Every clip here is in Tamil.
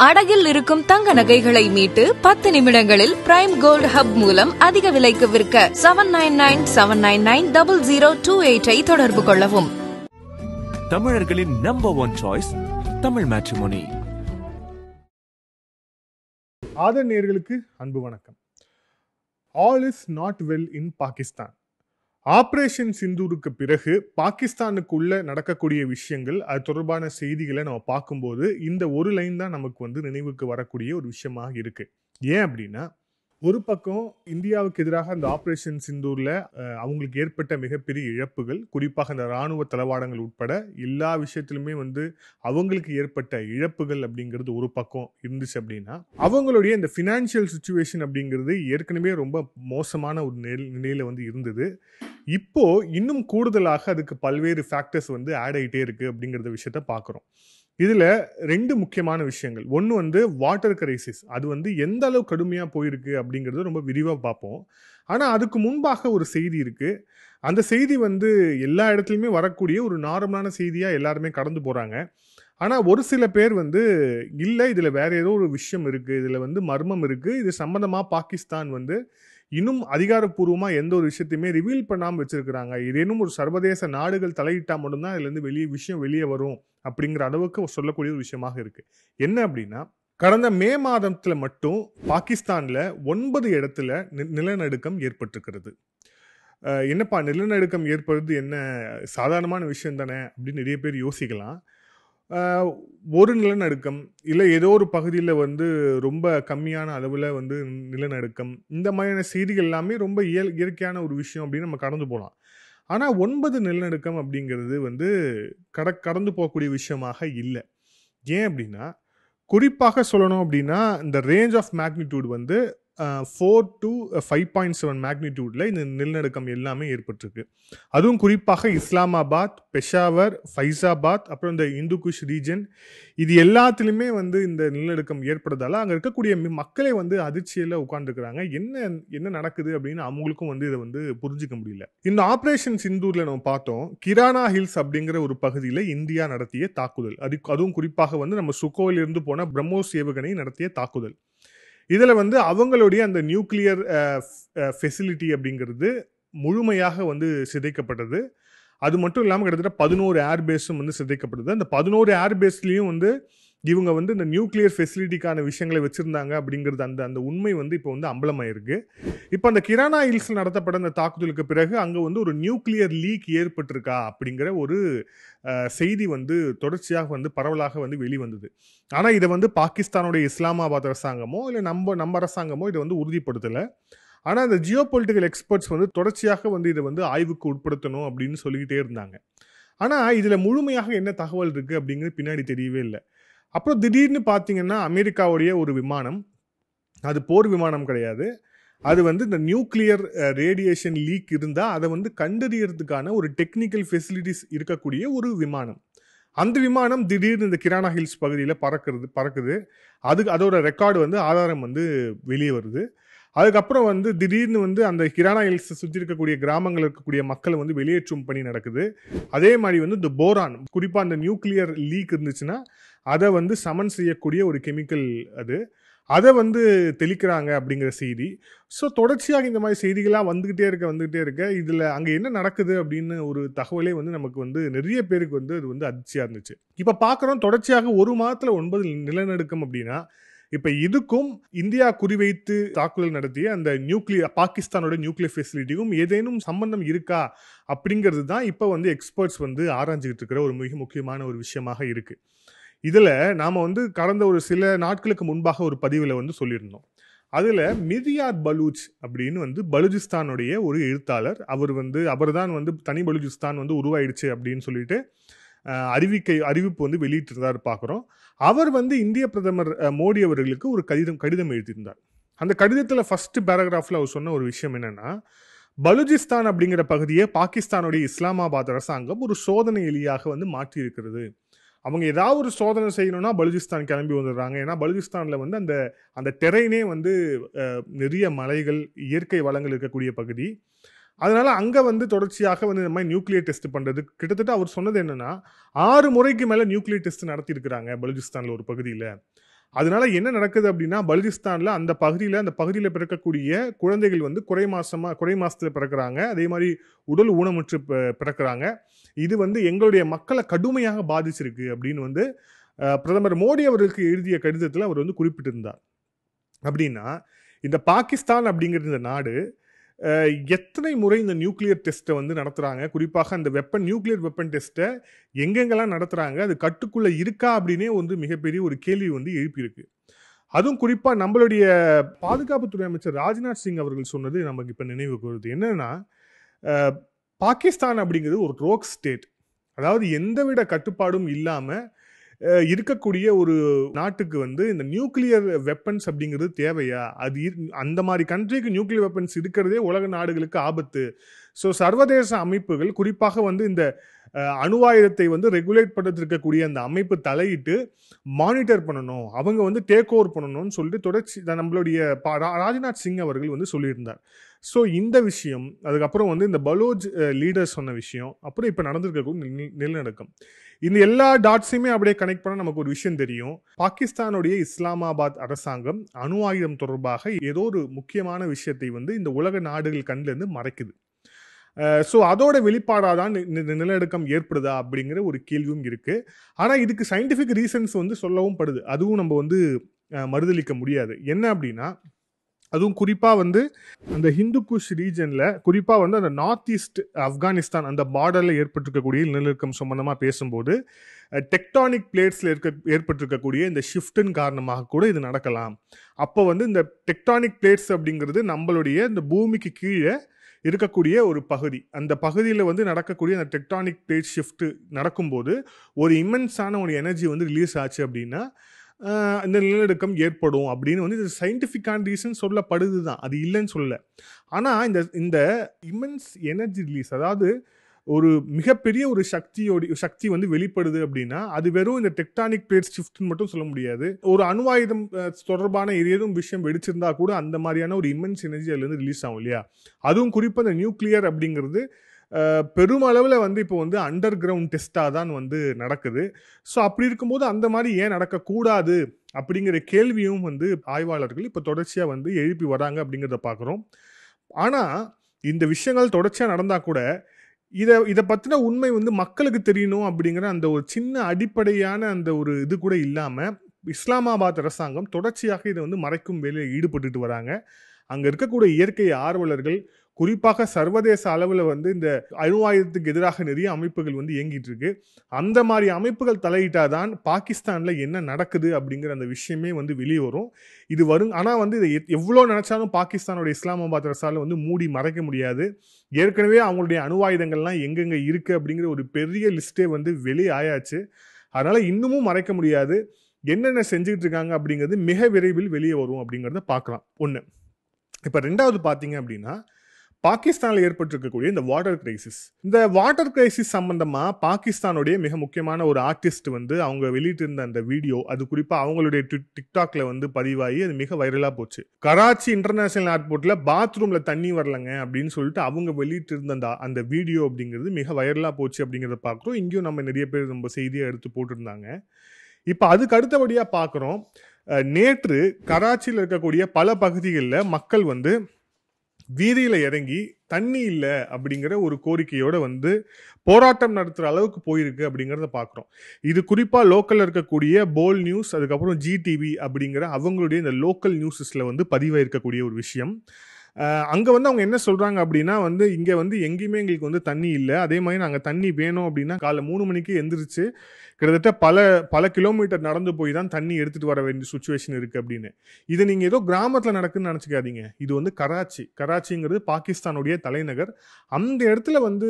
அடகில் இருக்கும் தங்க நகைகளை மீட்டு 10 நிமிடங்களில் பிரைம் கோல்ட் ஹப் மூலம் அதிக விலைக்கு விற்க 7997990028 தொடர்பு கொள்ளவும். தமிழர்களின் நம்பர் 1 சாய்ஸ் தமிழ் மேட்ரிமோனி. ஆதர் நேயர்களுக்கு அன்பு வணக்கம். All is not well in Pakistan. Operation சிந்தூருக்கு பிறகு பாகிஸ்தானுக்குள்ள நடக்கக்கூடிய விஷயங்கள், அது தொடர்பான செய்திகளை நம்ம பார்க்கும்போது இந்த ஒரு லைன் தான் நமக்கு நினைவுக்கு வரக்கூடிய ஒரு விஷயமாக இருக்கு. ஏன் அப்படின்னா, ஒரு பக்கம் இந்தியாவுக்கு எதிராக அந்த ஆபரேஷன் சிந்தூர்ல அவங்களுக்கு ஏற்பட்ட மிகப்பெரிய இழப்புகள், குறிப்பாக அந்த இராணுவ தளவாடங்கள் உட்பட எல்லா விஷயத்திலுமே அவங்களுக்கு ஏற்பட்ட இழப்புகள் அப்படிங்கிறது ஒரு பக்கம் இருந்துச்சு அப்படின்னா, அவங்களுடைய இந்த ஃபினான்ஷியல் சுச்சுவேஷன் அப்படிங்கிறது ஏற்கனவே ரொம்ப மோசமான ஒரு நிலையில இருந்தது. இப்போ இன்னும் கூடுதலாக அதுக்கு பல்வேறு ஃபேக்டர்ஸ் ஆட் ஆகிட்டே இருக்கு அப்படிங்கிற விஷயத்த பார்க்குறோம். இதுல ரெண்டு முக்கியமான விஷயங்கள். ஒன்று வாட்டர் கிரைசிஸ். அது எந்த அளவு கடுமையா போயிருக்கு அப்படிங்கிறது ரொம்ப விரிவா பார்ப்போம். ஆனா அதுக்கு முன்பாக ஒரு செய்தி இருக்கு. அந்த செய்தி எல்லா இடத்துலையுமே வரக்கூடிய ஒரு நார்மலான செய்தியா எல்லாருமே கடந்து போறாங்க. ஆனா ஒரு சில பேர் இல்ல, இதுல வேற ஏதோ ஒரு விஷயம் இருக்கு, இதுல மர்மம் இருக்கு, இது சம்பந்தமா பாகிஸ்தான் இன்னும் அதிகாரப்பூர்வமா எந்த ஒரு விஷயத்தையுமே ரிவீல் பண்ணாம வச்சிருக்கிறாங்க, ஏதேனும் ஒரு சர்வதேச நாடுகள் தலையிட்டா மட்டும்தான் இதுல இருந்து விஷயம் வெளியே வரும் அப்படிங்கிற அளவுக்கு சொல்லக்கூடிய ஒரு விஷயமாக இருக்கு. என்ன அப்படின்னா, கடந்த மே மாதத்துல மட்டும் பாகிஸ்தான்ல 9 இடத்துல நிலநடுக்கம் ஏற்பட்டிருக்கிறது. என்னப்பா நிலநடுக்கம் ஏற்படுறது என்ன சாதாரணமான விஷயம் தானே அப்படின்னு நிறைய பேர் யோசிக்கலாம். ஒரு நிலநடுக்கம் இல்லை ஏதோ ஒரு பகுதியில் ரொம்ப கம்மியான அளவில் நிலநடுக்கம், இந்த மாதிரியான செய்திகள் எல்லாமே ரொம்ப இயற்கையான ஒரு விஷயம் அப்படின்னு நம்ம கடந்து போகலாம். ஆனால் 9 நிலநடுக்கம் அப்படிங்கிறது கடந்து போகக்கூடிய விஷயமாக இல்லை. ஏன் அப்படின்னா, குறிப்பாக சொல்லணும் அப்படின்னா, இந்த ரேஞ்ச் ஆஃப் மேக்னிடியூட் 4 to 5.7 மேக்னிடியூட்ல இந்த நிலநடுக்கம் எல்லாமே ஏற்பட்டிருக்கு. அதுவும் குறிப்பாக இஸ்லாமாபாத், பெஷாவர், ஃபைசாபாத், அப்புறம் இந்த இந்துகுஷ் ரீஜன், இது எல்லாத்துலேயுமே இந்த நிலநடுக்கம் ஏற்படுறதால அங்கே இருக்கக்கூடிய மக்களே அதிர்ச்சியில் உட்காந்துருக்குறாங்க. என்ன நடக்குது அப்படின்னு அவங்களுக்கும் இதை புரிஞ்சிக்க முடியல. இந்த ஆபரேஷன் சிந்தூர்ல நம்ம பார்த்தோம், கிரானா ஹில்ஸ் அப்படிங்கிற ஒரு பகுதியில் இந்தியா நடத்திய தாக்குதல். அதுவும் குறிப்பாக நம்ம சுக்கோவில் இருந்து போன பிரம்மோஸ் ஏவுகணை நடத்திய தாக்குதல். இதில் அவங்களுடைய அந்த நியூக்ளியர் ஃபெசிலிட்டி அப்படிங்கிறது முழுமையாக சிதைக்கப்பட்டது. அது மட்டும் இல்லாமல் கிட்டத்தட்ட 11 ஏர்பேஸும் சிதைக்கப்பட்டது. அந்த 11 ஏர்பேஸ்லையும் இவங்க இந்த நியூக்ளியர் ஃபெசிலிட்டிக்கான விஷயங்களை வச்சுருந்தாங்க அப்படிங்கிறது அந்த உண்மை இப்போ அம்பலமாயிருக்கு. இப்போ அந்த கிரானா ஹில்ஸில் நடத்தப்பட்ட அந்த தாக்குதலுக்கு பிறகு அங்கே ஒரு நியூக்ளியர் லீக் ஏற்பட்டிருக்கா அப்படிங்கிற ஒரு செய்தி தொடர்ச்சியாக பரவலாக வெளிவந்தது. ஆனால் இதை பாகிஸ்தானுடைய இஸ்லாமாபாத் அரசாங்கமோ இல்லை நம்ம அரசாங்கமோ இதை உறுதிப்படுத்தலை. ஆனால் இந்த ஜியோ பொலிட்டிக்கல் எக்ஸ்பர்ட்ஸ் தொடர்ச்சியாக இதை ஆய்வுக்கு உட்படுத்தணும் அப்படின்னு சொல்லிக்கிட்டே இருந்தாங்க. ஆனால் இதில் முழுமையாக என்ன தகவல் இருக்குது அப்படிங்கிறது பின்னாடி தெரியவே இல்லை. அப்புறம் திடீர்னு பார்த்தீங்கன்னா, அமெரிக்காவுடைய ஒரு விமானம், அது போர் விமானம் கிடையாது, அது இந்த நியூக்ளியர் ரேடியேஷன் லீக் இருந்தால் அதை கண்டறியறதுக்கான ஒரு டெக்னிக்கல் ஃபெசிலிட்டிஸ் இருக்கக்கூடிய ஒரு விமானம். அந்த விமானம் திடீர்னு இந்த கிரானா ஹில்ஸ் பகுதியில் பறக்குது. அதோட ரெக்கார்டு ஆதாரம் வெளியே வருது. அதுக்கப்புறம் திடீர்னு அந்த கிரானா ஹில்ஸ் சுற்றி இருக்கக்கூடிய கிராமங்கள் இருக்கக்கூடிய மக்களை வெளியேற்றும் பணி நடக்குது. அதே மாதிரி இந்த போரான், குறிப்பாக அந்த நியூக்ளியர் லீக் இருந்துச்சுன்னா அதை சமன் செய்யக்கூடிய ஒரு கெமிக்கல், அதை தெளிக்கிறாங்க அப்படிங்கிற செய்தி. ஸோ தொடர்ச்சியாக இந்த மாதிரி செய்திகளாக வந்துக்கிட்டே இருக்க இதில் அங்கே என்ன நடக்குது அப்படின்னு ஒரு தகவலே நமக்கு நிறைய பேருக்கு அது அதிர்ச்சியாக இருந்துச்சு. இப்போ பார்க்குறோம், தொடர்ச்சியாக ஒரு மாதத்தில் 9 நிலநடுக்கம் அப்படின்னா, இப்போ இதுக்கும் இந்தியா குறிவைத்து தாக்குதல் நடத்திய அந்த பாகிஸ்தானோட நியூக்ளியர் ஃபெசிலிட்டிக்கும் ஏதேனும் சம்பந்தம் இருக்கா அப்படிங்கிறது தான் இப்போ எக்ஸ்பர்ட்ஸ் ஆராய்ஞ்சிக்கிட்டு இருக்கிற ஒரு மிக முக்கியமான ஒரு விஷயமாக இருக்கு. இதில் நாம் கடந்த ஒரு சில நாட்களுக்கு முன்பாக ஒரு பதிவில் சொல்லியிருந்தோம். அதில் மிர்யாத் பலூச் அப்படின்னு பலூச்சிஸ்தானுடைய ஒரு எழுத்தாளர், அவர் தான் தனி பலூச்சிஸ்தான் உருவாயிடுச்சு அப்படின்னு சொல்லிட்டு அறிவிப்பு வெளியிட்டிருந்தார் பார்க்குறோம். அவர் இந்திய பிரதமர் மோடி அவர்களுக்கு ஒரு கடிதம் எழுதியிருந்தார். அந்த கடிதத்தில் ஃபர்ஸ்ட் பேராகிராஃபில் அவர் சொன்ன ஒரு விஷயம் என்னன்னா, பலூச்சிஸ்தான் அப்படிங்கிற பகுதியை பாகிஸ்தானுடைய இஸ்லாமாபாத் அரசாங்கம் ஒரு சோதனை எலியாக மாற்றி இருக்கிறது. அவங்க ஏதாவது ஒரு சோதனை செய்யணும்னா பலூச்சிஸ்தான் கிளம்பி வந்துடுறாங்க. ஏன்னா பலூச்சிஸ்தானில் அந்த டெரைனே நிறைய மலைகள், இயற்கை வளங்கள் இருக்கக்கூடிய பகுதி. அதனால அங்கே தொடர்ச்சியாக இந்த மாதிரி நியூக்ளியர் டெஸ்ட் பண்ணுறது, கிட்டத்தட்ட அவர் சொன்னது என்னன்னா 6 முறைக்கு மேலே நியூக்ளியர் டெஸ்ட் நடத்தியிருக்கிறாங்க பலூச்சிஸ்தானில் ஒரு பகுதியில். அதனால என்ன நடக்குது அப்படின்னா, பலுசிஸ்தான்ல அந்த பகுதியில் பிறக்கக்கூடிய குழந்தைகள் வந்து குறை மாசத்துல பிறக்கிறாங்க. அதே மாதிரி உடல் ஊனமுற்று பிறக்கிறாங்க. இது வந்து எங்களுடைய மக்களை கடுமையாக பாதிச்சிருக்கு அப்படின்னு வந்து பிரதமர் மோடி அவர்களுக்கு எழுதிய கடிதத்தில் அவர் வந்து குறிப்பிட்டிருந்தார். அப்படின்னா இந்த பாகிஸ்தான் அப்படிங்கிற இந்த நாடு எத்தனை முறை இந்த நியூக்ளியர் டெஸ்ட்டை வந்து நடத்துகிறாங்க, குறிப்பாக அந்த நியூக்ளியர் வெப்பன் டெஸ்ட்டை எங்கெங்கெல்லாம் நடத்துகிறாங்க, அது கட்டுக்குள்ளே இருக்கா அப்படின்னே வந்து மிகப்பெரிய ஒரு கேள்வி வந்து எழுப்பியிருக்கு. அதுவும் குறிப்பாக நம்மளுடைய பாதுகாப்புத்துறை அமைச்சர் ராஜ்நாத் சிங் அவர்கள் சொன்னது நமக்கு இப்போ நினைவுக்கு வருது. என்னன்னா, பாகிஸ்தான் அப்படிங்கிறது ஒரு ரோக் ஸ்டேட். அதாவது எந்தவித கட்டுப்பாடும் இல்லாமல் இருக்கக்கூடிய ஒரு நாட்டுக்கு வந்து இந்த நியூக்ளியர் வெப்பன்ஸ் அப்படிங்கிறது தேவையா? அது அந்த மாதிரி கண்ட்ரிக்கு நியூக்ளியர் வெப்பன்ஸ் இருக்கிறதே உலக நாடுகளுக்கு ஆபத்து. ஸோ சர்வதேச அமைப்புகள், குறிப்பாக வந்து இந்த அணுவாயுதத்தை வந்து ரெகுலேட் பண்ணுறது இருக்கக்கூடிய அந்த அமைப்பு தலையிட்டு மானிட்டர் பண்ணணும், அவங்க வந்து டேக் ஓவர் பண்ணணும்னு சொல்லிட்டு தொடர்ச்சி நம்மளுடைய ராஜ்நாத் சிங் அவர்கள் வந்து சொல்லியிருந்தார். ஸோ இந்த விஷயம், அதுக்கப்புறம் வந்து இந்த பலோச் லீடர்ஸ் சொன்ன விஷயம், அப்புறம் இப்போ நடந்திருக்கக்கூடிய நிலநடுக்கம், இந்த எல்லா டாட்ஸையுமே அப்படியே கனெக்ட் பண்ண நமக்கு ஒரு விஷயம் தெரியும். பாகிஸ்தானுடைய இஸ்லாமாபாத் அரசாங்கம் அணு ஆயுதம் தொடர்பாக ஏதோ ஒரு முக்கியமான விஷயத்தை வந்து இந்த உலக நாடுகள் கண்ணிலிருந்து மறைக்குது. ஸோ அதோட வெளிப்பாடாதான் நிலநடுக்கம் ஏற்படுதா அப்படிங்கிற ஒரு கேள்வியும் இருக்கு. ஆனால் இதுக்கு சயின்டிஃபிக் ரீசன்ஸ் வந்து சொல்லவும் படுது. அதுவும் நம்ம வந்து மறுதளிக்க முடியாது. என்ன அப்படின்னா, அதுவும் குறிப்பாக வந்து அந்த ஹிந்து குஷ் ரீஜனில், குறிப்பாக வந்து அந்த நார்த் ஈஸ்ட் ஆப்கானிஸ்தான் அந்த பார்டரில் ஏற்பட்டிருக்கக்கூடிய நிலநடுக்கம் சம்பந்தமாக பேசும்போது டெக்டானிக் பிளேட்ஸில் ஏற்பட்டிருக்கக்கூடிய இந்த ஷிஃப்டின் காரணமாக கூட இது நடக்கலாம். அப்போ வந்து இந்த டெக்டானிக் பிளேட்ஸ் அப்படிங்கிறது நம்மளுடைய இந்த பூமிக்கு கீழே இருக்கக்கூடிய ஒரு பகுதி. அந்த பகுதியில் வந்து நடக்கக்கூடிய அந்த டெக்டானிக் பிளேட் ஷிஃப்ட் நடக்கும்போது ஒரு இம்மென்ஸான ஒரு எனர்ஜி வந்து ரிலீஸ் ஆச்சு அப்படின்னா இந்த நிலநடுக்கம் ஏற்படும் அப்படின்னு வந்து இது சயின்டிஃபிக்கான ரீசன் சொல்லப்படுது தான், அது இல்லைன்னு சொல்லல. ஆனால் இந்த இம்மென்ஸ் எனர்ஜி ரிலீஸ், அதாவது ஒரு மிகப்பெரிய ஒரு சக்தி வந்து வெளிப்படுது அப்படின்னா அது வெறும் இந்த டெக்டானிக் பிளேட் ஷிஃப்ட்னு மட்டும் சொல்ல முடியாது. ஒரு அணுவாயுதம் தொடர்பான ஏதும் விஷயம் வெடிச்சிருந்தா கூட அந்த மாதிரியான ஒரு இம்மென்ஸ் எனர்ஜி அதுலேருந்து ரிலீஸ் ஆகும் இல்லையா? அதுவும் குறிப்பாக இந்த நியூக்ளியர் அப்படிங்கிறது பெருமளவில் வந்து இப்போ வந்து அண்டர் கிரவுண்ட் டெஸ்ட்டாக தான் வந்து நடக்குது. ஸோ அப்படி இருக்கும்போது அந்த மாதிரி ஏன் நடக்கக்கூடாது அப்படிங்கிற கேள்வியும் வந்து ஆய்வாளர்கள் இப்போ தொடர்ச்சியாக வந்து எழுப்பி வராங்க அப்படிங்கிறத பார்க்குறோம். ஆனால் இந்த விஷயங்கள் தொடர்ச்சியாக நடந்தால் கூட இதை பற்றின உண்மை வந்து மக்களுக்கு தெரியணும் அப்படிங்கிற அந்த ஒரு சின்ன அடிப்படையான அந்த ஒரு இது கூட இல்லாமல் இஸ்லாமாபாத் அரசாங்கம் தொடர்ச்சியாக இதை வந்து மறைக்கும் வேலையில் ஈடுபட்டுட்டு வராங்க. அங்கே இருக்கக்கூடிய இயற்கை ஆர்வலர்கள், குறிப்பாக சர்வதேச அளவில் வந்து இந்த அணு ஆயுதத்துக்கு எதிராக நிறைய அமைப்புகள் வந்து இயங்கிட்டு இருக்கு. அந்த மாதிரி அமைப்புகள் தலையிட்டாதான் பாகிஸ்தானில் என்ன நடக்குது அப்படிங்கிற அந்த விஷயமே வந்து வெளியே வரும். இது வரும். ஆனால் வந்து இதை எவ்வளோ நினைச்சாலும் பாகிஸ்தானோட இஸ்லாமாபாத் அரசால் வந்து மூடி மறைக்க முடியாது. ஏற்கனவே அவங்களுடைய அணு ஆயுதங்கள்லாம் எங்கெங்கே இருக்கு அப்படிங்கிற ஒரு பெரிய லிஸ்டே வந்து வெளியே ஆயாச்சு. அதனால இன்னமும் மறைக்க முடியாது. என்னென்ன செஞ்சுட்டு இருக்காங்க அப்படிங்கிறது மிக விரைவில் வெளியே வரும் அப்படிங்கிறத பார்க்கலாம். ஒன்று. இப்போ ரெண்டாவது பார்த்தீங்க அப்படின்னா, பாகிஸ்தானில் ஏற்பட்டிருக்கக்கூடிய இந்த வாட்டர் கிரைசிஸ் சம்பந்தமாக பாகிஸ்தானுடைய மிக முக்கியமான ஒரு ஆர்டிஸ்ட் வந்து அவங்க வெளியிட்டிருந்த அந்த வீடியோ, அது குறிப்பாக அவங்களுடைய டிக்டாக்ல வந்து பதிவாகி அது மிக வைரலாக போச்சு. கராச்சி இன்டர்நேஷனல் ஏர்போர்ட்ல பாத்ரூம்ல தண்ணி வரலங்க அப்படின்னு சொல்லிட்டு அவங்க வெளியிட்டிருந்த அந்த வீடியோ அப்படிங்கிறது மிக வைரலாக போச்சு அப்படிங்கிறத பார்க்குறோம். இங்கேயும் நம்ம நிறைய பேர் நம்ம செய்தியை எடுத்து போட்டிருந்தாங்க. இப்போ அதுக்கு அடுத்தபடியாக பார்க்குறோம், நேற்று கராச்சியில் இருக்கக்கூடிய பல பகுதிகளில் மக்கள் வந்து வீதியில் இறங்கி தண்ணி இல்லை அப்படிங்கிற ஒரு கோரிக்கையோட வந்து போராட்டம் நடத்துகிற அளவுக்கு போயிருக்கு அப்படிங்கிறத பார்க்குறோம். இது குறிப்பாக லோக்கலில் இருக்கக்கூடிய போல் நியூஸ், அதுக்கப்புறம் ஜிடிவி அப்படிங்கிற அவங்களுடைய இந்த லோக்கல் நியூஸஸில் வந்து பதிவாயிருக்கக்கூடிய ஒரு விஷயம். அங்கே வந்து அவங்க என்ன சொல்கிறாங்க அப்படின்னா வந்து இங்கே வந்து எங்கேயுமே எங்களுக்கு வந்து தண்ணி இல்லை, அதே மாதிரி நாங்கள் தண்ணி வேணும் அப்படின்னா காலை 3 மணிக்கு எந்திரிச்சு கிட்டத்தட்ட பல கிலோமீட்டர் நடந்து போய் தான் தண்ணி எடுத்துகிட்டு வர வேண்டிய சுச்சுவேஷன் இருக்குது அப்படின்னு. இதை நீங்கள் ஏதோ கிராமத்தில் நடக்குதுன்னு நினச்சிக்காதீங்க. இது வந்து கராச்சிங்கிறது பாகிஸ்தானுடைய தலைநகர். அந்த இடத்துல வந்து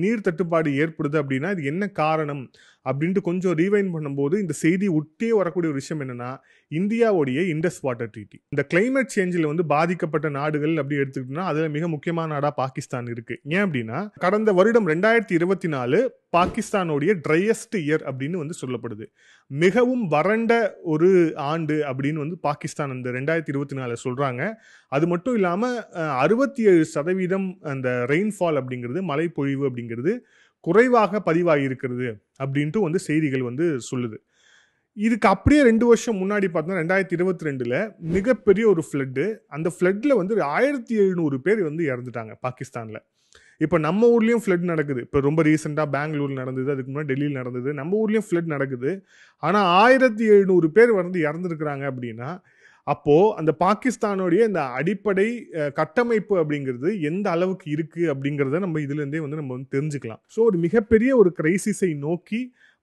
நீர் தட்டுப்பாடு ஏற்படுது அப்படின்னா இது என்ன காரணம் அப்படின்ட்டு கொஞ்சம் ரீவைண்ட் பண்ணும்போது இந்த செய்தி ஒட்டியே வரக்கூடிய ஒரு விஷயம் என்னன்னா, இந்தியாவுடைய இண்டஸ் வாட்டர் ட்ரீட்டி. இந்த கிளைமேட் சேஞ்சில் வந்து பாதிக்கப்பட்ட நாடுகள் அப்படி எடுத்துக்கிட்டோம்னா அதில் மிக முக்கியமான நாடாக பாகிஸ்தான் இருக்கு. ஏன் அப்படின்னா கடந்த வருடம் 2024 பாகிஸ்தானுடைய ட்ரையஸ்ட் இயர் அப்படின்னு வந்து சொல்லப்படுது. மிகவும் வறண்ட ஒரு ஆண்டு அப்படின்னு வந்து பாகிஸ்தான் அந்த 2024 சொல்றாங்க. அது மட்டும் இல்லாமல் 67% அந்த ரெயின்ஃபால் அப்படிங்கிறது, மழை பொழிவு அப்படிங்கிறது குறைவாக பதிவாகி இருக்கிறது அப்படின்ட்டு வந்து செய்திகள் வந்து சொல்லுது. இதுக்கு அப்படியே 2 வருஷம் முன்னாடி பார்த்தோம்னா 2022ல் மிகப்பெரிய ஒரு ஃப்ளட்டு. அந்த ஃப்ளட்டில் வந்து 1700 பேர் வந்து இறந்துட்டாங்க பாகிஸ்தானில். இப்போ நம்ம ஊர்லேயும் ஃப்ளட் நடக்குது. இப்போ ரொம்ப ரீசெண்டாக பெங்களூரில் நடந்தது, அதுக்கு முன்னாடி டெல்லியில் நடந்தது. நம்ம ஊர்லேயும் ஃப்ளட் நடக்குது. ஆனால் 1700 பேர் வந்து இறந்துருக்குறாங்க அப்படின்னா, அப்போது அந்த பாகிஸ்தானுடைய இந்த அடிப்படை கட்டமைப்பு அப்படிங்கிறது எந்த அளவுக்கு இருக்குது அப்படிங்கிறத நம்ம இதுலேருந்தே வந்து நம்ம வந்து தெரிஞ்சுக்கலாம். ஸோ ஒரு மிகப்பெரிய ஒரு கிரைசிஸை நோக்கி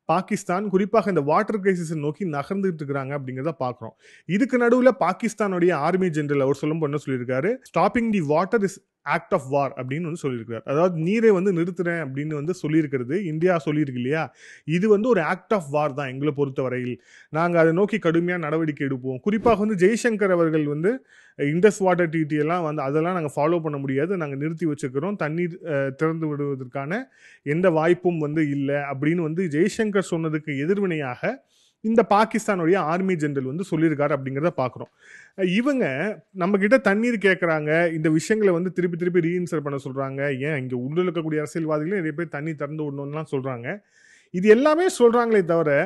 பாகிஸ்தான், குறிப்பாக இந்த வாட்டர் கிரைசிஸை நோக்கி நகர்ந்துட்டு இருக்கிறாங்க அப்படிங்கிறத பார்க்குறோம். இதுக்கு நடுவில் பாகிஸ்தானுடைய ஆர்மி ஜெனரல் அவர் சொல்லும்போது என்ன சொல்லியிருக்காரு, stopping the water is act of war அப்படின்னு வந்து சொல்லியிருக்காரு. அதாவது நீரை வந்து நிறுத்துறேன் அப்படின்னு வந்து சொல்லியிருக்கிறது இந்தியா சொல்லியிருக்கு இல்லையா, இது வந்து ஒரு ஆக்ட் ஆஃப் வார் தான் எங்களை பொறுத்த வரையில். நாங்கள் அதை நோக்கி கடுமையாக நடவடிக்கை எடுப்போம். குறிப்பாக வந்து ஜெய்சங்கர் அவர்கள் வந்து இண்டஸ் வாட்டர் ட்ரீட்டி எல்லாம் வந்து அதெல்லாம் நாங்கள் ஃபாலோ பண்ண முடியாது, நாங்கள் நிறுத்தி வச்சுக்கிறோம், தண்ணீர் திறந்து விடுவதற்கான எந்த வாய்ப்பும் வந்து இல்லை அப்படின்னு வந்து ஜெய்சங்கர் சொன்னதுக்கு எதிர்வினையாக இந்த பாகிஸ்தானுடைய ஆர்மி ஜெனரல் வந்து சொல்லியிருக்காரு அப்படிங்கிறத பார்க்குறோம். இவங்க நம்ம கிட்ட தண்ணீர் கேட்குறாங்க, இந்த விஷயங்களை வந்து திருப்பி திருப்பி ரீஇன்சர் பண்ண சொல்கிறாங்க. ஏன் இங்கே உள்ள இருக்கக்கூடிய அரசியல்வாதிகளே நிறைய பேர் தண்ணி திறந்து விடணும்லாம் சொல்கிறாங்க. இது எல்லாமே சொல்கிறாங்களே தவிர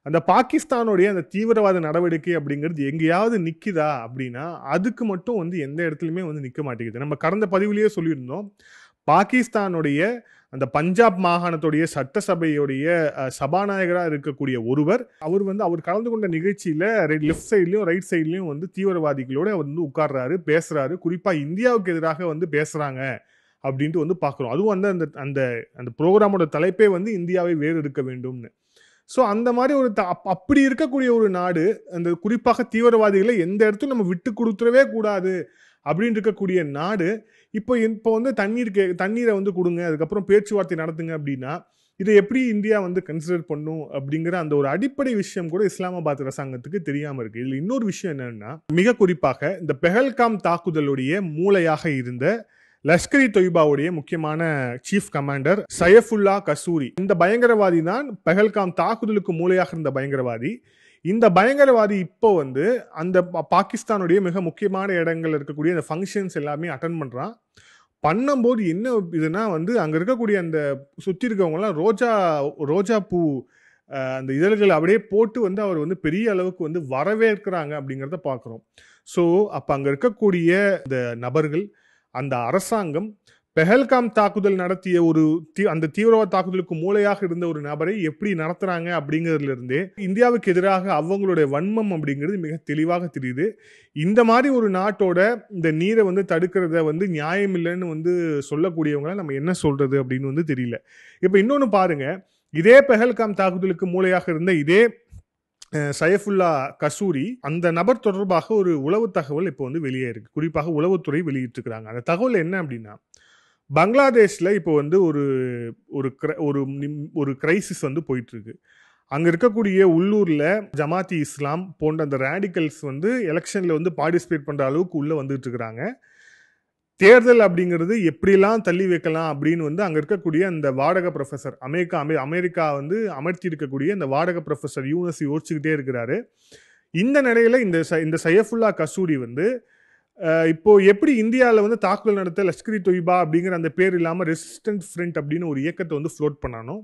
அந்த பாகிஸ்தானுடைய அந்த தீவிரவாத நடவடிக்கை அப்படிங்கிறது எங்கேயாவது நிற்குதா அப்படின்னா அதுக்கு மட்டும் வந்து எந்த இடத்துலையுமே வந்து நிற்க மாட்டேங்குது. நம்ம கடந்த பதிவிலேயே சொல்லியிருந்தோம், பாகிஸ்தானுடைய அந்த பஞ்சாப் மாகாணத்துடைய சட்டசபையுடைய சபாநாயகராக இருக்கக்கூடிய ஒருவர், அவர் கலந்து கொண்ட நிகழ்ச்சியில் லெஃப்ட் சைட்லையும் ரைட் சைட்லையும் வந்து தீவிரவாதிகளோட வந்து உட்கார்றாரு, பேசுறாரு. குறிப்பாக இந்தியாவுக்கு எதிராக வந்து பேசுறாங்க அப்படின்ட்டு வந்து பார்க்குறோம். அதுவும் வந்து அந்த அந்த அந்த ப்ரோக்ராமோட தலைப்பே வந்து இந்தியாவை வேறு இருக்க வேண்டும்னு. ஸோ அந்த மாதிரி ஒரு அப்படி இருக்கக்கூடிய ஒரு நாடு, அந்த குறிப்பாக தீவிரவாதிகளை எந்த இடத்தும் நம்ம விட்டு கொடுத்துடவே கூடாது அப்படின்னு இருக்கக்கூடிய நாடு இப்போ வந்து தண்ணீரை வந்து கொடுங்க, அதுக்கப்புறம் பேச்சுவார்த்தை நடத்துங்க அப்படின்னா இதை எப்படி இந்தியா வந்து கன்சிடர் பண்ணும் அப்படிங்கிற அந்த ஒரு அடிப்படை விஷயம் கூட இஸ்லாமாபாத் அரசாங்கத்துக்கு தெரியாமல் இருக்கு. இதில் இன்னொரு விஷயம் என்னன்னா, மிக குறிப்பாக இந்த பெஹல்காம் தாக்குதலுடைய மூளையாக இருந்த லஷ்கர்-இ தொய்பாவுடைய முக்கியமான சீஃப் கமாண்டர் சைஃபுல்லா கசூரி, இந்த பயங்கரவாதி தான் பெஹல்காம் தாக்குதலுக்கு மூளையாக இருந்த பயங்கரவாதி. இந்த பயங்கரவாதி இப்போ வந்து அந்த பாகிஸ்தானுடைய மிக முக்கியமான இடங்கள் இருக்கக்கூடிய அந்த ஃபங்க்ஷன்ஸ் எல்லாமே அட்டன் பண்ணும்போது என்ன இதுனா வந்து அங்கே இருக்கக்கூடிய அந்த சுற்றி இருக்கவங்கலாம் ரோஜா பூ அந்த இதழ்கள் அப்படியே போட்டு வந்து அவர் வந்து பெரிய அளவுக்கு வந்து வரவேற்கிறாங்க அப்படிங்கிறத பார்க்குறோம். ஸோ அப்போ அங்கே இருக்கக்கூடிய இந்த நபர்கள், அந்த அரசாங்கம் பெஹல்காம் தாக்குதல் நடத்திய அந்த தீவிரவாத தாக்குதலுக்கு மூளையாக இருந்த ஒரு நபரை எப்படி நடத்துறாங்க அப்படிங்கிறதுல இருந்தே இந்தியாவுக்கு எதிராக அவங்களுடைய வன்மம் அப்படிங்கிறது மிக தெளிவாக தெரியுது. இந்த மாதிரி ஒரு நாட்டோட இந்த நீரை வந்து தடுக்கிறத வந்து நியாயம் இல்லைன்னு வந்து சொல்லக்கூடியவங்கள நம்ம என்ன சொல்றது அப்படின்னு வந்து தெரியல. இப்போ இன்னொன்று பாருங்க, இதே பெஹல்காம் தாக்குதலுக்கு மூளையாக இருந்த இதே சைஃபுல்லா கசூரி, அந்த நபர் தொடர்பாக ஒரு உளவு தகவல் இப்போ வந்து வெளியே இருக்கு. குறிப்பாக உளவுத்துறை வெளியிட்டிருக்கிறாங்க. அந்த தகவல் என்ன அப்படின்னா, பங்களாதேஷில் இப்போ வந்து ஒரு கிரைசிஸ் வந்து போயிட்டு இருக்கு. அங்கே இருக்கக்கூடிய உள்ளூரில் ஜமாத்தி இஸ்லாம் போன்ற அந்த ரேடிக்கல்ஸ் வந்து எலெக்ஷனில் வந்து பார்ட்டிசிபேட் பண்ணுற அளவுக்கு உள்ளே வந்துட்டு இருக்கிறாங்க. தேர்தல் அப்படிங்கிறது எப்படிலாம் தள்ளி வைக்கலாம் அப்படின்னு வந்து அங்கே இருக்கக்கூடிய அந்த வாடகை ப்ரொஃபஸர், அமெரிக்கா வந்து அமர்த்தி இருக்கக்கூடிய அந்த வாடகை ப்ரொஃபஸர் யூஎஸ் யோசிச்சுக்கிட்டே இருக்கிறாரு. இந்த நிலையில் இந்த சைஃபுல்லா கசூரி வந்து இப்போ எப்படி இந்தியாவில் வந்து தாக்குதல் நடத்த லஷ்கர்-இ தொய்பா அப்படிங்கிற அந்த பேர் இல்லாமல் ரெசிஸ்டன்ட் ஃப்ரண்ட் அப்படின்னு ஒரு இயக்கத்தை வந்து ஃப்ளோட் பண்ணணும்,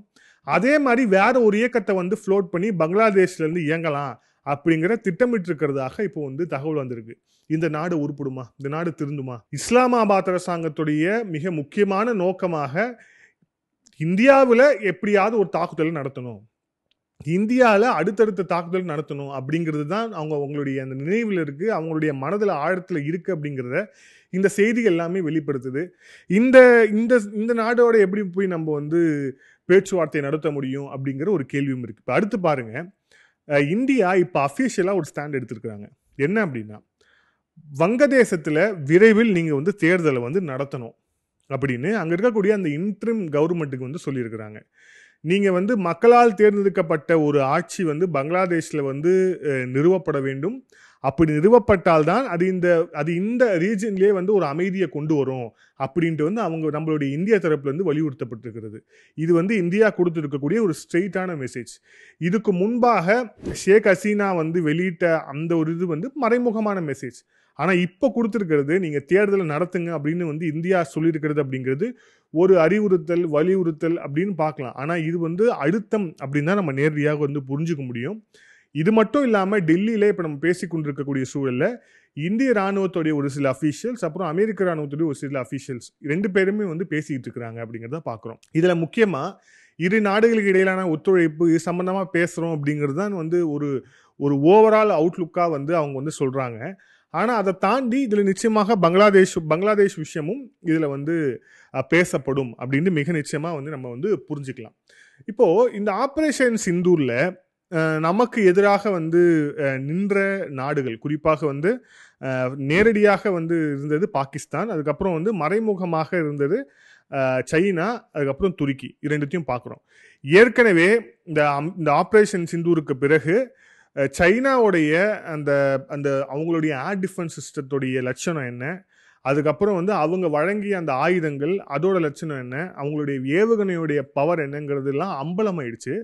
அதே மாதிரி வேற ஒரு இயக்கத்தை வந்து ஃப்ளோட் பண்ணி பங்களாதேஷ்லேருந்து இயங்கலாம் அப்படிங்கிற திட்டமிட்டு இருக்கிறதாக இப்போ வந்து தகவல் வந்திருக்கு. இந்த நாடு உருப்படுமா? இந்த நாடு திருந்துமா? இஸ்லாமாபாத் அரசாங்கத்துடைய மிக முக்கியமான நோக்கமாக இந்தியாவில் எப்படியாவது ஒரு தாக்குதல் நடத்தணும், இந்தியாவில் அடுத்தடுத்த தாக்குதல் நடத்தணும் அப்படிங்கிறது தான் அவங்களுடைய அந்த நினைவில் இருக்குது, அவங்களுடைய மனதில் ஆழத்தில் இருக்குது அப்படிங்கிறத இந்த செய்தி எல்லாமே வெளிப்படுத்துது. இந்த இந்த நாடோட எப்படி போய் நம்ம வந்து பேச்சுவார்த்தை நடத்த முடியும் அப்படிங்கிற ஒரு கேள்வியும் இருக்குது. இப்போ அடுத்து பாருங்க, இந்தியா இப்போ அஃபிஷியலாக ஒரு ஸ்டாண்ட் எடுத்திருக்கிறாங்க. என்ன அப்படின்னா, வங்கதேசத்தில் விரைவில் நீங்கள் வந்து தேர்தலை வந்து நடத்தணும் அப்படின்னு அங்கே இருக்கக்கூடிய அந்த இன்ட்ரிம் கவர்மெண்ட்டுக்கு வந்து சொல்லியிருக்கிறாங்க. நீங்கள் வந்து மக்களால் தேர்ந்தெடுக்கப்பட்ட ஒரு ஆட்சி வந்து பங்களாதேஷில் வந்து நிறுவப்பட வேண்டும். அப்படி நிறுவப்பட்டால்தான் அது இந்த ரீஜன்லேயே வந்து ஒரு அமைதியை கொண்டு வரும் அப்படின்ட்டு வந்து நம்மளுடைய இந்தியா தரப்புலேருந்து வலியுறுத்தப்பட்டிருக்கிறது. இது வந்து இந்தியா கொடுத்துருக்கக்கூடிய ஒரு ஸ்ட்ரெயிட்டான மெசேஜ். இதுக்கு முன்பாக ஷேக் ஹசீனா வந்து வெளியிட்ட அந்த ஒரு இது வந்து மறைமுகமான மெசேஜ். ஆனால் இப்போ கொடுத்துருக்கிறது நீங்கள் தேர்தலை நடத்துங்க அப்படின்னு வந்து இந்தியா சொல்லியிருக்கிறது அப்படிங்கிறது ஒரு அறிவுறுத்தல், வலியுறுத்தல் அப்படின்னு பார்க்கலாம். ஆனால் இது வந்து அழுத்தம் அப்படின்னு தான் நம்ம நேரடியாக வந்து புரிஞ்சுக்க முடியும். இது மட்டும் இல்லாமல் டெல்லியிலே இப்போ நம்ம பேசி கொண்டிருக்கக்கூடிய சூழலில் இந்திய ராணுவத்துடைய ஒரு சில அஃபீஷியல்ஸ் அப்புறம் அமெரிக்க ராணுவத்துடைய ஒரு சில அஃபீஷியல்ஸ் 2 பேருமே வந்து பேசிக்கிட்டு இருக்கிறாங்க அப்படிங்கிறத பார்க்குறோம். இதில் முக்கியமாக இரு நாடுகளுக்கு இடையிலான ஒத்துழைப்பு இது சம்பந்தமாக பேசுகிறோம் அப்படிங்கிறது தான் வந்து ஒரு ஓவரால் அவுட்லுக்காக வந்து அவங்க வந்து சொல்கிறாங்க. ஆனால் அதை தாண்டி இதில் நிச்சயமாக பங்களாதேஷ் விஷயமும் இதில் வந்து பேசப்படும் அப்படின்னு மிக நிச்சயமாக வந்து நம்ம வந்து புரிஞ்சுக்கலாம். இப்போது இந்த ஆப்ரேஷன் சிந்தூரில் நமக்கு எதிராக வந்து நின்ற நாடுகள் குறிப்பாக வந்து நேரடியாக வந்து இருந்தது பாகிஸ்தான், அதுக்கப்புறம் வந்து மறைமுகமாக இருந்தது சைனா, அதுக்கப்புறம் துருக்கி. 2த்தையும் பார்க்குறோம். ஏற்கனவே இந்த ஆப்ரேஷன் சிந்தூருக்கு பிறகு சைனாவுடைய அந்த அந்த அவங்களுடைய ஏர் டிஃபென்ஸ் சிஸ்டத்துடைய லட்சணம் என்ன, அதுக்கப்புறம் வந்து அவங்க வழங்கிய அந்த ஆயுதங்கள் அதோட லட்சணம் என்ன, அவங்களுடைய ஏவுகணையுடைய பவர் என்னங்கிறதுலாம் அம்பலமாயிடுச்சு.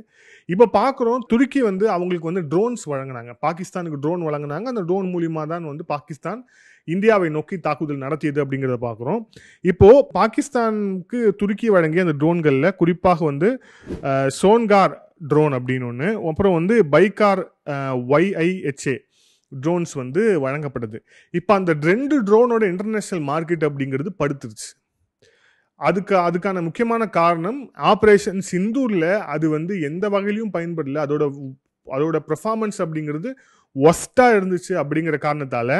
இப்போ பார்க்குறோம் துருக்கி வந்து அவங்களுக்கு வந்து ட்ரோன்ஸ் வழங்கினாங்க, பாகிஸ்தானுக்கு ட்ரோன் வழங்கினாங்க. அந்த ட்ரோன் மூலியமாக தான் வந்து பாகிஸ்தான் இந்தியாவை நோக்கி தாக்குதல் நடத்தியது அப்படிங்கிறத பார்க்குறோம். இப்போது பாகிஸ்தானுக்கு துருக்கி வழங்கிய அந்த ட்ரோன்களில் குறிப்பாக வந்து சோன்கார் ட்ரோன் அப்படின்னு ஒன்று, அப்புறம் வந்து பைக்கார் YIHA ட்ரோன்ஸ் வந்து வழங்கப்படுது. இப்போ அந்த 2 ட்ரோனோட இன்டர்நேஷனல் மார்க்கெட் அப்படிங்கிறது படுத்துருச்சு. அதுக்கான முக்கியமான காரணம் ஆப்ரேஷன் சிந்தூரில் அது வந்து எந்த வகையிலையும் பயன்படல, அதோட பெர்ஃபார்மன்ஸ் அப்படிங்கிறது ஒஸ்ட்டாக இருந்துச்சு. அப்படிங்கிற காரணத்தால்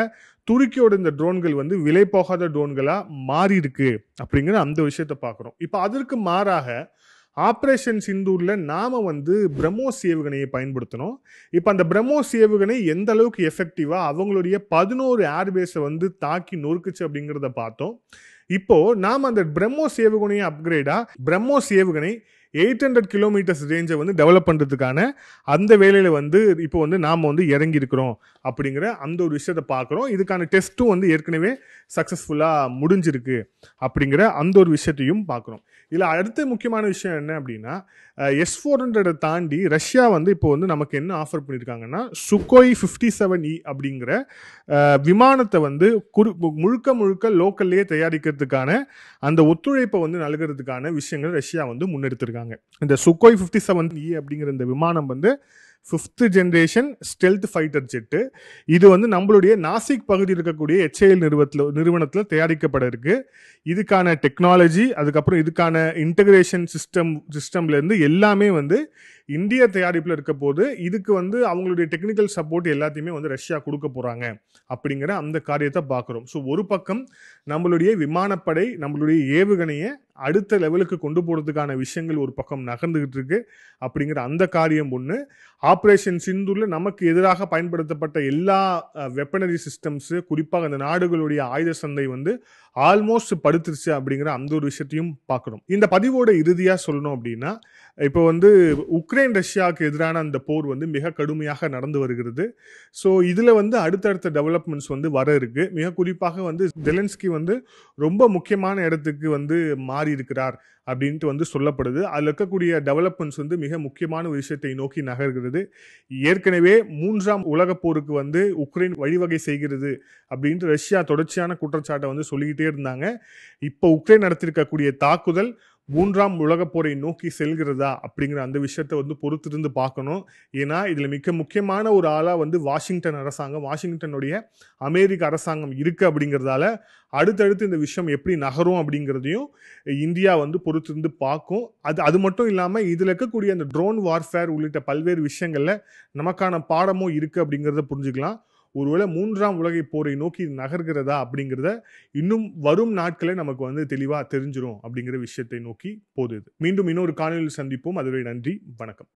துருக்கியோட இந்த ட்ரோன்கள் வந்து விலை போகாத ட்ரோன்களாக மாறி இருக்கு அப்படிங்கிற அந்த விஷயத்தை பார்க்குறோம். இப்போ அதற்கு மாறாக ஆப்ரேஷன் சிந்தூரில் நாம் வந்து பிரம்மோஸ் ஏவுகணையை பயன்படுத்தணும். இப்போ அந்த பிரம்மோஸ் ஏவுகணை எந்த அளவுக்கு எஃபெக்டிவாக அவங்களுடைய 11 ஏர்பேஸை வந்து தாக்கி நொறுக்குச்சு அப்படிங்கிறத பார்த்தோம். இப்போது நாம் அந்த பிரம்மோஸ் ஏவுகணையை அப்கிரேடாக பிரம்மோஸ் ஏவுகணை 800 கிலோமீட்டர்ஸ் ரேஞ்சை வந்து டெவலப் பண்ணுறதுக்கான அந்த வேலையில் வந்து இப்போ வந்து நாம் வந்து இறங்கி இருக்கிறோம் அப்படிங்கிற அந்த ஒரு விஷயத்தை பார்க்குறோம். இதுக்கான டெஸ்ட்டும் வந்து ஏற்கனவே சக்ஸஸ்ஃபுல்லாக முடிஞ்சிருக்கு அப்படிங்கிற அந்த ஒரு விஷயத்தையும் பார்க்குறோம். இதில் அடுத்த முக்கியமான விஷயம் என்ன அப்படின்னா S-400 தாண்டி ரஷ்யா வந்து இப்போ வந்து நமக்கு என்ன ஆஃபர் பண்ணியிருக்காங்கன்னா சுகோய் 57E அப்படிங்கிற விமானத்தை வந்து முழுக்க லோக்கல்லையே தயாரிக்கிறதுக்கான அந்த ஒத்துழைப்பை வந்து நல்கிறதுக்கான விஷயங்கள் ரஷ்யா வந்து முன்னெடுத்திருக்காங்க. இந்த சுகோய் 57E அப்படிங்கிற இந்த விமானம் வந்து 5th generation stealth fighter jet. இது வந்து நம்மளுடைய நாசிக் பகுதியில் இருக்கக்கூடிய HAL நிறுவனத்தில் தயாரிக்கப்பட இருக்கு. இதுக்கான டெக்னாலஜி, அதுக்கப்புறம் இதுக்கான இன்டகிரேஷன் சிஸ்டம்லேருந்து எல்லாமே வந்து இந்திய தயாரிப்பில் இருக்க போது இதுக்கு வந்து அவங்களுடைய டெக்னிக்கல் சப்போர்ட் எல்லாத்தையுமே வந்து ரஷ்யா கொடுக்க போகிறாங்க அப்படிங்கிற அந்த காரியத்தை பார்க்குறோம். ஸோ ஒரு பக்கம் நம்மளுடைய விமானப்படை நம்மளுடைய ஏவுகணையை அடுத்த லெவலுக்கு கொண்டு போகிறதுக்கான விஷயங்கள் ஒரு பக்கம் நகர்ந்துகிட்டு இருக்கு அப்படிங்கிற அந்த காரியம் ஒன்று. ஆப்ரேஷன் சிந்தூரில் நமக்கு எதிராக பயன்படுத்தப்பட்ட எல்லா வெப்பனரி சிஸ்டம்ஸு, குறிப்பாக அந்த நாடுகளுடைய ஆயுத சந்தை வந்து ஆல்மோஸ்ட் படுத்துருச்சு அப்படிங்கிற அந்த ஒரு விஷயத்தையும் பார்க்கணும். இந்த பதிவோட இறுதியாக சொல்லணும் அப்படின்னா இப்போ வந்து உக்ரைன் ரஷ்யாவுக்கு எதிரான அந்த போர் வந்து மிக கடுமையாக நடந்து வருகிறது. ஸோ இதில் வந்து அடுத்தடுத்த டெவலப்மெண்ட்ஸ் வந்து வர இருக்கு. மிக குறிப்பாக வந்து ஜெலன்ஸ்கி வந்து ரொம்ப முக்கியமான இடத்துக்கு வந்து மாறி இருக்கிறார் அப்படின்ட்டு வந்து சொல்லப்படுது. அதில் இருக்கக்கூடிய டெவலப்மெண்ட்ஸ் வந்து மிக முக்கியமான ஒரு விஷயத்தை நோக்கி நகர்கிறது. ஏற்கனவே 3ஆம் உலகப் போருக்கு வந்து உக்ரைன் வழிவகை செய்கிறது அப்படின்ட்டு ரஷ்யா தொடர்ச்சியான குற்றச்சாட்டை வந்து சொல்லிக்கிட்டே இருந்தாங்க. இப்போ உக்ரைன் நடத்திருக்கக்கூடிய தாக்குதல் 3ஆம் உலகப் போரை நோக்கி செல்கிறதா அப்படிங்கிற அந்த விஷயத்தை வந்து பொறுத்திருந்து பார்க்கணும். ஏன்னா இதில் மிக முக்கியமான ஒரு ஆளாக வந்து வாஷிங்டனுடைய அமெரிக்க அரசாங்கம் இருக்குது. அப்படிங்கிறதால அடுத்தடுத்து இந்த விஷயம் எப்படி நகரும் அப்படிங்கிறதையும் இந்தியா வந்து பொறுத்திருந்து பார்க்கும். அது மட்டும் இல்லாமல் இதில் இருக்கக்கூடிய அந்த ட்ரோன் வார்ஃபேர் உள்ளிட்ட பல்வேறு விஷயங்களில் நமக்கான பாடமும் இருக்குது அப்படிங்கிறத புரிஞ்சுக்கலாம். ஒருவேளை 3ஆம் உலகப் போரை நோக்கி நகர்கிறதா அப்படிங்கிறத இன்னும் வரும் நாட்களே நமக்கு வந்து தெளிவாக தெரிஞ்சிடும் அப்படிங்கிற விஷயத்தை நோக்கி போகுது. மீண்டும் இன்னொரு காணொலியில் சந்திப்போம். அதுவரை நன்றி, வணக்கம்.